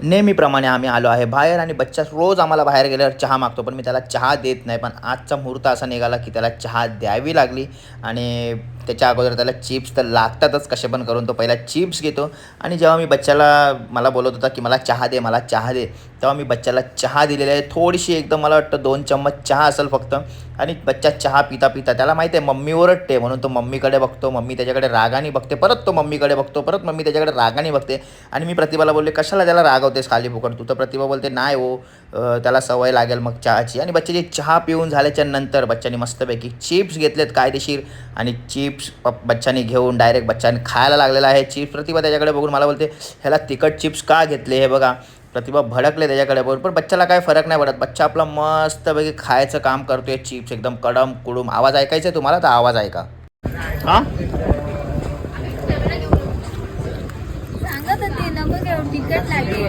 नेहमीप्रमाणे आम्ही आलो आहे बाहेर आणि बच्चा रोज आम्हाला बाहेर गेल्यावर चहा मागतो, पण मी त्याला चहा देत नाही. पण आजचा मुहूर्त असा निघाला की त्याला चहा द्यावी लागली आणि त्याच्या अगोदर त्याला चिप्स तर लागतातच कसे पण करून. तो पहिला चिप्स घेतो आणि जेव्हा मी बच्चाला मला बोलत होता की मला चहा दे, मला चहा दे, तेव्हा मी बच्चाला चहा दिलेली आहे. थोडीशी एकदम मला वाटतं 2 चम्मच चहा असेल फक्त आणि बच्चा चहा पिता त्याला माहिती आहे मम्मी ओरडते म्हणून तो मम्मीकडे बघतो. मम्मी त्याच्याकडे रागाने बघते, परत तो मम्मीकडे बघतो, परत मम्मी त्याच्याकडे रागाने बघते आणि मी प्रतिभाला बोलले, "कशाला त्याला रागवतेस खाली फुकट तू?" तर प्रतिभा बोलते, "नाही हो, त्याला सवय लागेल मग चहाची." आणि बच्चाची चहा पिऊन झाल्याच्या नंतर बच्चाने मस्तपैकी चिप्स घेतलेत कायदेशीर आणि चिप्स बच्चाने घेऊन डायरेक्ट बच्चाने खायला लागलेला आहे चिप्स. प्रतिभा त्याच्याकडे बघून मला बोलते, "ह्याला तिखट चिप्स का घेतले हे बघा." प्रतिभा भडकले त्याच्याकडे बघून, पण बच्चाला काय फरक नाही पडत. बच्चा आपला मस्तपैकी खायचं काम करतोय चिप्स एकदम कडम कुडूम. आवाज ऐकायचा आहे तुम्हाला तर आवाज ऐका. हां सांगत होते नको घेऊ तिखट लागेल.